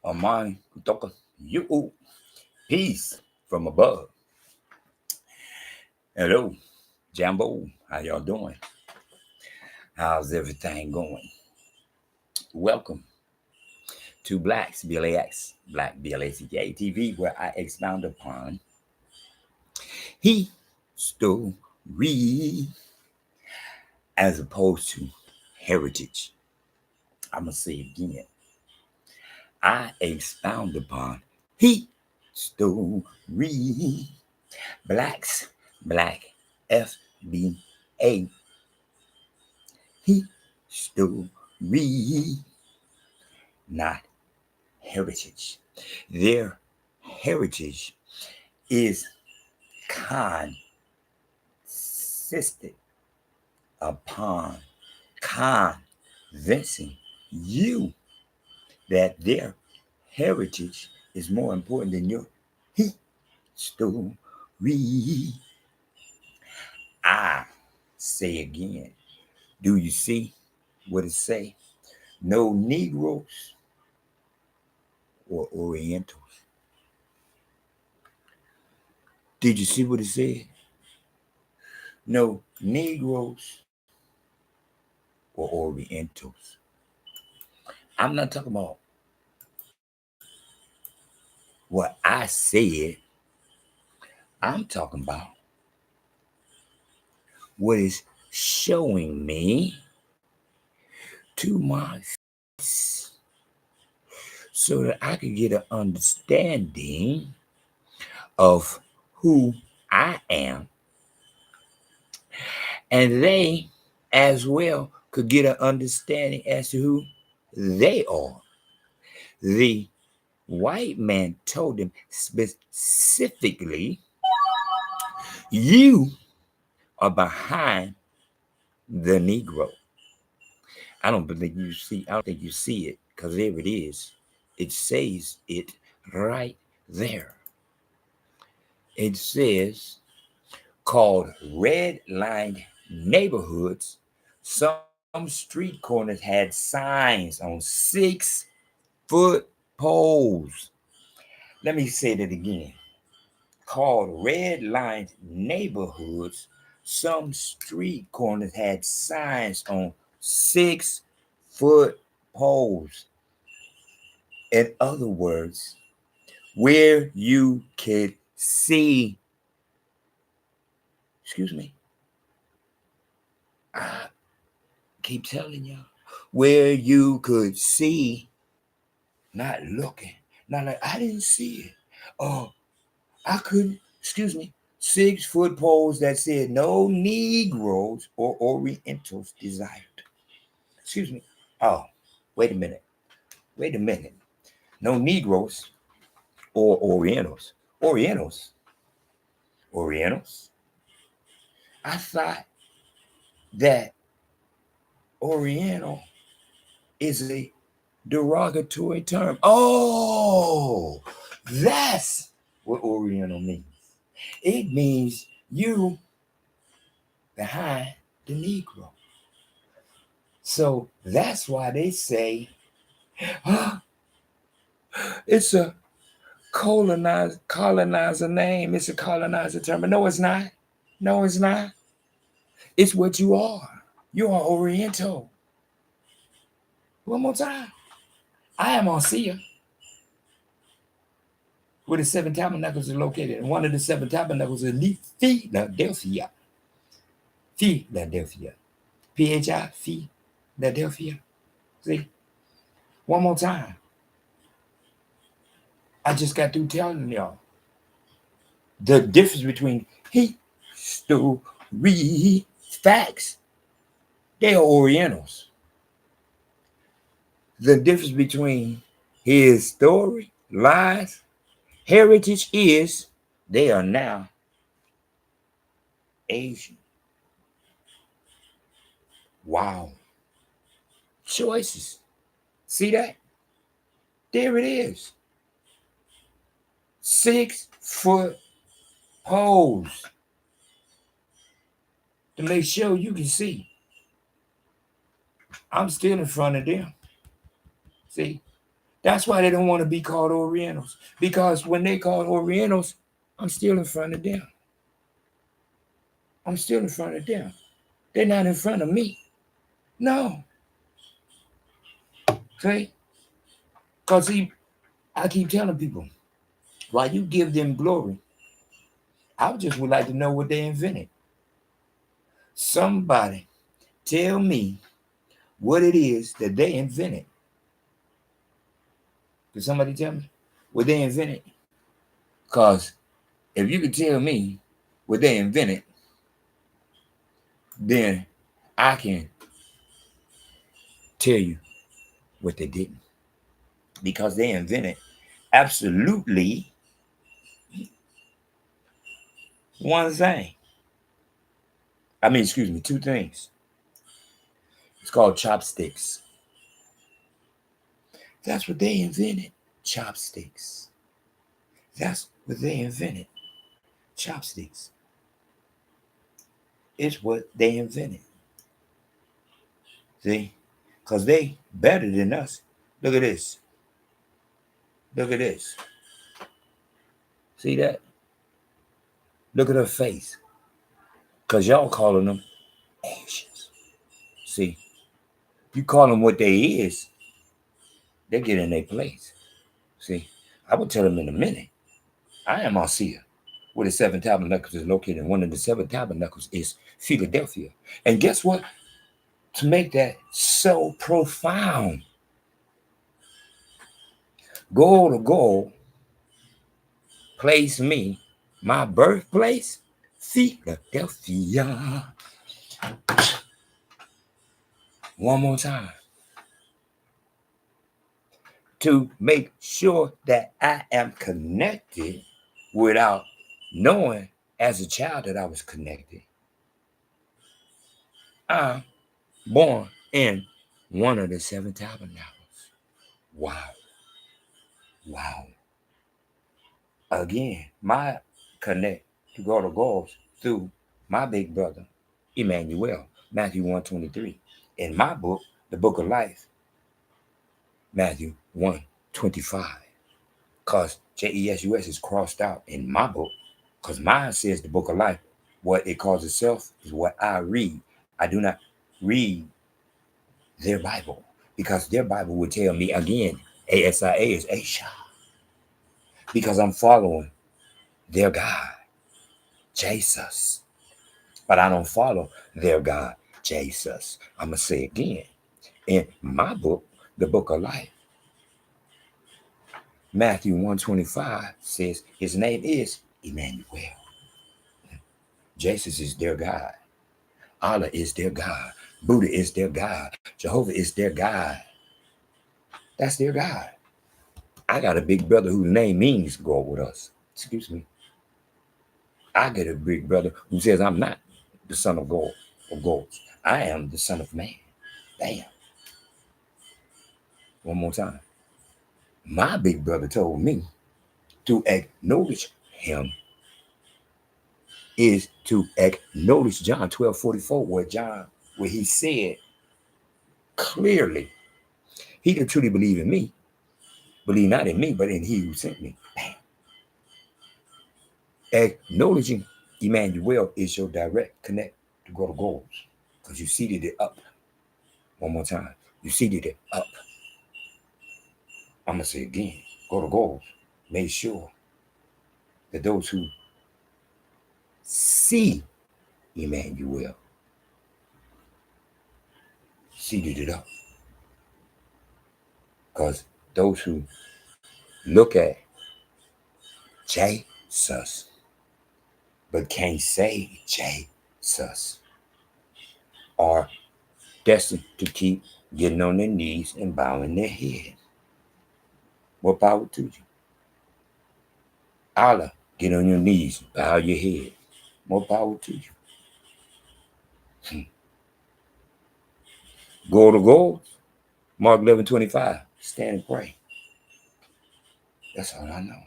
Amani kutoka you. Peace from above. Hello, Jambo. How y'all doing? How's everything going? Welcome to Blacks, BLAX, Black BLACK TV, where I expound upon history as opposed to heritage. I'm going to say it again. I expound upon history. Blacks, Black FBA. History, not heritage. Their heritage is consistent upon convincing you that their heritage is more important than your history. I say again, do you see what it say? No Negroes or Orientals. Did you see what it said? No Negroes or Orientals. I'm not talking about what I said. I'm talking about what is showing me to my face so that I could get an understanding of who I am, and they as well could get an understanding as to who they are. The white man told them specifically, you are behind the Negro. I don't think you see it, because there it is. It says it right there. It says, called red lined neighborhoods, some street corners had signs on 6-foot poles. Let me say that again. Called red lined neighborhoods, some street corners had signs on 6-foot poles. In other words, where you could see, excuse me, I keep telling y'all, where you could see, not looking, not like I didn't see it. Oh, I couldn't, excuse me, 6-foot poles that said no Negroes or Orientals desired. Excuse me. Oh, wait a minute. No Negroes or Orientals. Orientals. I thought that Oriental is a derogatory term. Oh, that's what Oriental means. It means you behind the Negro. So that's why they say, it's a colonizer name. It's a colonizer term. But no, it's not. No, it's not. It's what you are. You are Oriental. One more time. I am Osea, where the 7 tabernacles are located. And one of the 7 tabernacles is Philadelphia. Philadelphia. P-H-I, Philadelphia. See? One more time. I just got through telling y'all the difference between history, facts. They are Orientals. The difference between his story, lies, heritage is they are now Asian. Wow. Choices. See that? There it is. 6-foot poles to make sure you can see. I'm still in front of them. See, That's why they don't want to be called Orientals. Because when they call Orientals, I'm still in front of them. I'm still in front of them. They're not in front of me. No. See? Because I keep telling people, while you give them glory, I just would like to know what they invented. Somebody tell me what it is that they invented. Can somebody tell me what they invented? Because if you could tell me what they invented, then I can tell you what they didn't. Because they invented absolutely one thing. I mean, excuse me, two things. It's called chopsticks. That's what they invented. Chopsticks. That's what they invented. Chopsticks. It's what they invented. See? Because they better than us. Look at this. Look at this. See that? Look at her face. Because y'all calling them Asians. See? You call them what they is, they get in their place. See? I will tell them in a minute. I am Marcia, where the seven tabernacles is located. And one of the seven tabernacles is Philadelphia. And guess what? To make that so profound, goal to goal, place me, my birthplace, Philadelphia. One more time. To make sure that I am connected without knowing as a child that I was connected. I'm born in one of the seven tabernacles. Wow. Wow. Again, my connect to go to goals through my big brother, Emmanuel, Matthew 1:23. In my book, the book of life, Matthew 1:25. Because Jesus is crossed out in my book. Because mine says the book of life. What it calls itself is what I read. I do not read their Bible. Because their Bible would tell me again, ASIA is Aisha. Because I'm following their God, Jesus. But I don't follow their God, Jesus. I'm going to say again. In my book, the book of life, Matthew 1:25 says his name is Emmanuel. Jesus is their God. Allah is their God. Buddha is their God. Jehovah is their God. That's their God. I got a big brother whose name means go with us. Excuse me. I get a big brother who says I'm not the son of God or gods. I am the son of man. Damn. One more time. My big brother told me to acknowledge him is to acknowledge John 12:44, where he said clearly, he that truly believe in me, believe not in me, but in he who sent me. Bam. Acknowledging Emmanuel is your direct connect to go to goals. Because you seated it up. One more time. You seated it up. I'm going to say again. Go to goals. Make sure that those who see Emmanuel seated it up. Because those who look at Jesus but can't say Jesus are destined to keep getting on their knees and bowing their head. What power to you? Allah, get on your knees, bow your head. More power to you. Go to goals. Mark 11:25. Stand and pray. That's all I know.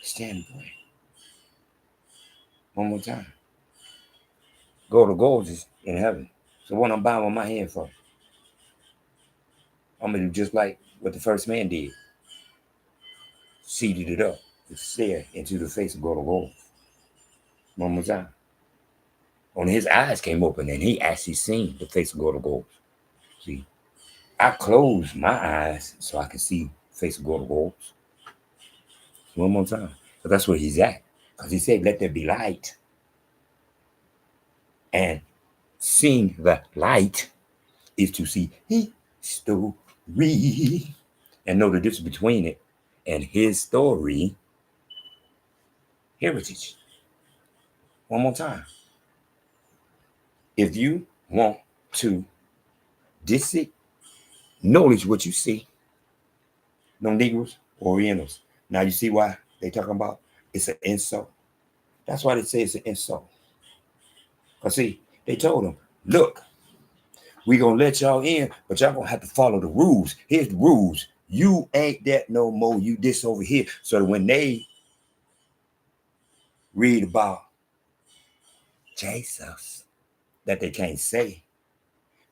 Stand and pray. One more time. Go to goals is in heaven. So what I'm bowing my head for? I'm going to do just like what the first man did. Seated it up to stare into the face of GODofgods. One more time. When his eyes came open and he actually seen the face of GODofgods. See, I closed my eyes so I could see the face of GODofgods. One more time. But that's where he's at. Because he said, let there be light. And seeing the light is to see his story and know the difference between it and his story, heritage. One more time. If you want to acknowledge what you see, no Negroes, Orientals. Now you see why they talking about it's an insult. That's why they say it's an insult. Because see, they told them, look, we gonna let y'all in, but y'all gonna have to follow the rules. Here's the rules. You ain't that no more. You this over here. So when they read about Jesus that they can't say,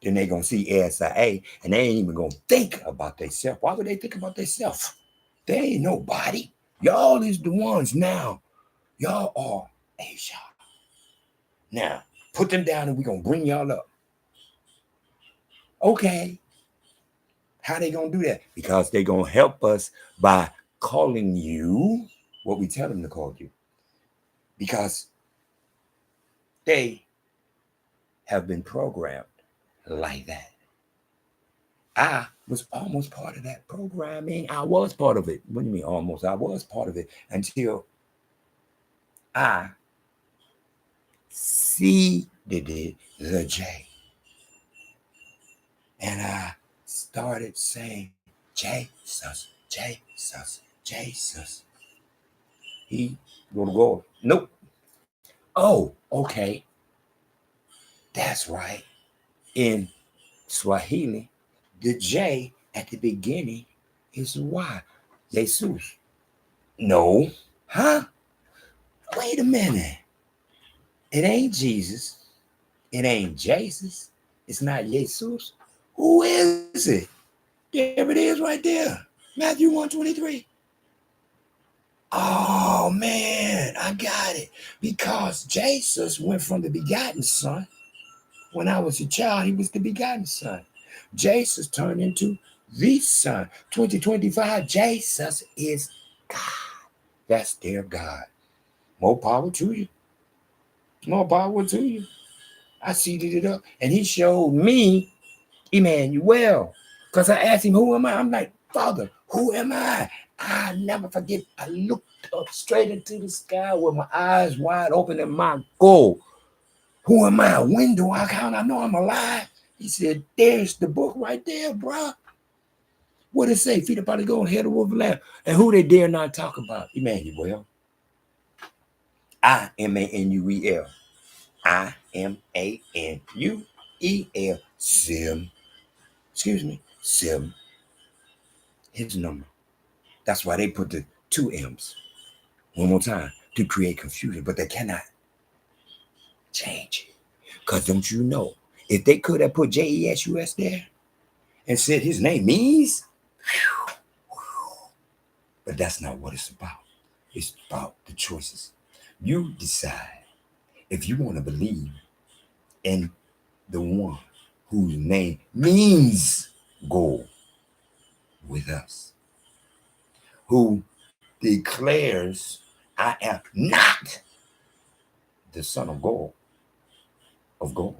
then they gonna see ASIA and they ain't even gonna think about themselves. Why would they think about themselves? They ain't nobody. Y'all is the ones now. Y'all are Asia. Now, put them down and we're gonna bring y'all up. Okay. How they gonna do that? Because they gonna help us by calling you what we tell them to call you. Because they have been programmed like that. I was almost part of that programming. I was part of it. What do you mean almost? I was part of it until I seeded the J. And I started saying, Jesus, Jesus, Jesus. He go. Nope. Oh, okay. That's right. In Swahili, the J at the beginning is Y. Jesus. No. Huh? Wait a minute. It ain't Jesus. It ain't Jesus. It's not Jesus. Who is it? There it is right there. Matthew 1:23. Oh, man, I got it. Because Jesus went from the begotten son. When I was a child, he was the begotten son. Jesus turned into the son. 2025, Jesus is God. That's their God. More power to you. More power to you. I seeded it up. And he showed me Emmanuel. Because I asked him, who am I? I'm like, Father, who am I? I never forget. I looked up straight into the sky with my eyes wide open and my goal. Who am I? When do I count? I know I'm alive. He said, there's the book right there, bro. What it say? Feet upon the gold, head of wolf and lamb. And who they dare not talk about? Emmanuel. I-M-A-N-U-E-L. I-M-A-N-U-E-L. Sim. Excuse me. Sim. His number. That's why they put the two M's. One more time. To create confusion. But they cannot change it. Because don't you know, if they could have put J-E-S-U-S there and said his name means, but that's not what it's about. It's about the choices. You decide if you want to believe in the one whose name means go with us, who declares, I am not the son of God, of God.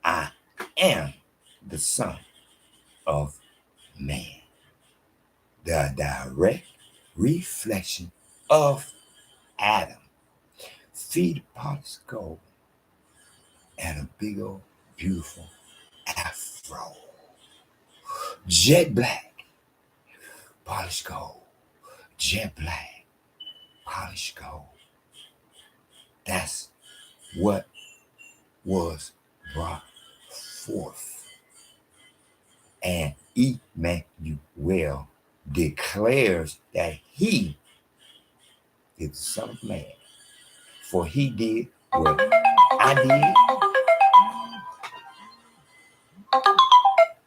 I am the son of man. The direct reflection of Adam. Feet polished gold and a big old beautiful afro. Jet black, polished gold. Jet black, polished gold. That's what was brought forth. And Emmanuel declares that he is the Son of Man. For he did what I did,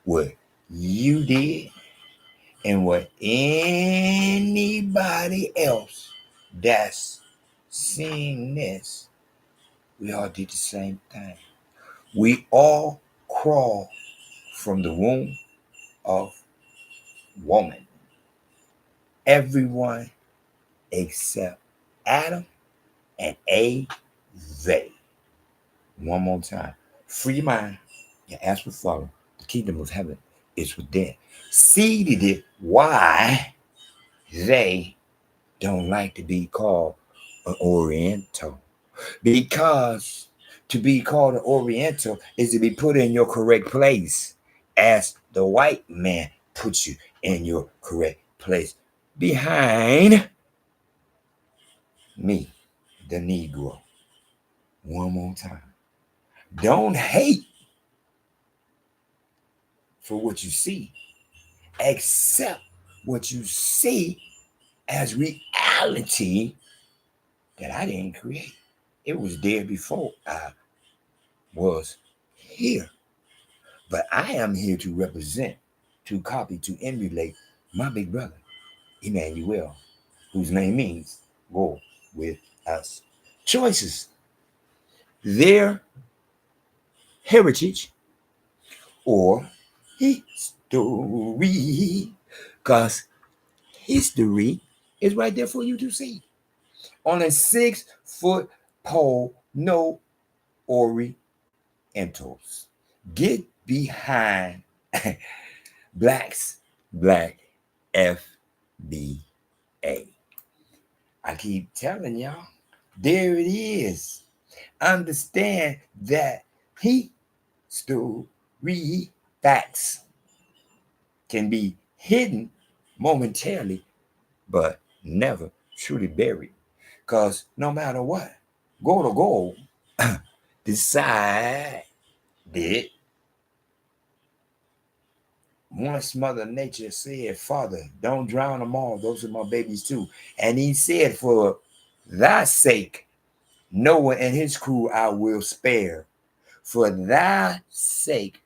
what you did and what anybody else that's seeing this, we all did the same thing. We all crawl from the womb of woman. Everyone except Adam and Eve. One more time. Free your mind. Your ass will follow. The kingdom of heaven is within. Seeded it. Why they don't like to be called an Oriental. Because to be called an Oriental is to be put in your correct place as the white man puts you in your correct place behind me, the Negro. One more time. Don't hate for what you see. Accept what you see as reality that I didn't create. It was there before I was here. But I am here to represent, to copy, to emulate my big brother, Emmanuel, whose name means go with us. Choices. Their heritage or history. Because history is right there for you to see. On a 6-foot pole, no Orientals. Get behind Black FBA. I keep telling y'all, there it is. Understand that history facts can be hidden momentarily, but never truly buried. Because no matter what, go decided once Mother Nature said, Father, don't drown them all. Those are my babies too. And he said, for thy sake, Noah and his crew I will spare. For thy sake,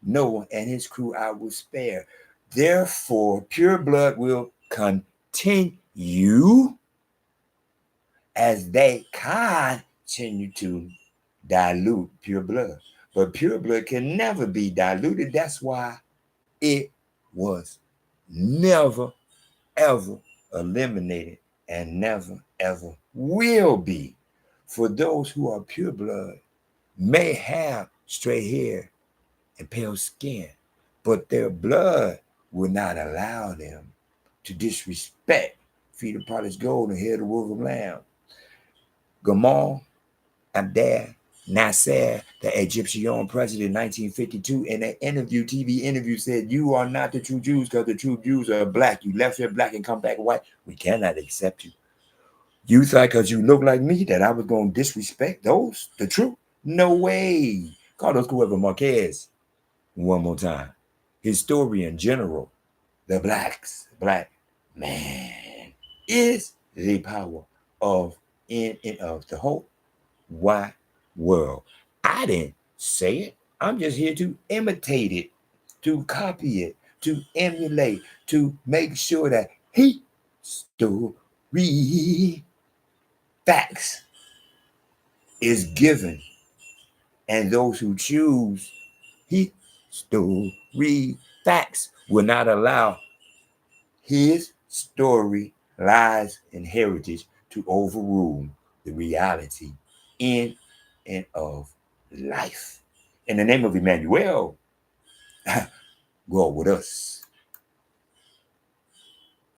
Noah and his crew I will spare. Therefore, pure blood will continue as they continue to dilute pure blood. But pure blood can never be diluted. That's why it was never, ever eliminated and never, ever will be. For those who are pure blood may have straight hair and pale skin, but their blood will not allow them to disrespect feet of polished gold and hair of the wolf of lamb. Gamal Abdel Nasser, the Egyptian president in 1952, in an interview, TV interview, said, you are not the true Jews because the true Jews are black. You left here black and come back white. We cannot accept you. You thought because you look like me that I was going to disrespect those, the truth? No way. Carlos Cuervo Marquez, one more time. Historian general, the black man is the power of in and of the whole wide world. I didn't say it. I'm just here to imitate it, to copy it, to emulate, to make sure that history facts is given. And those who choose history facts will not allow his story, lies, and heritage to overrule the reality in and of life. In the name of Emmanuel, go with us.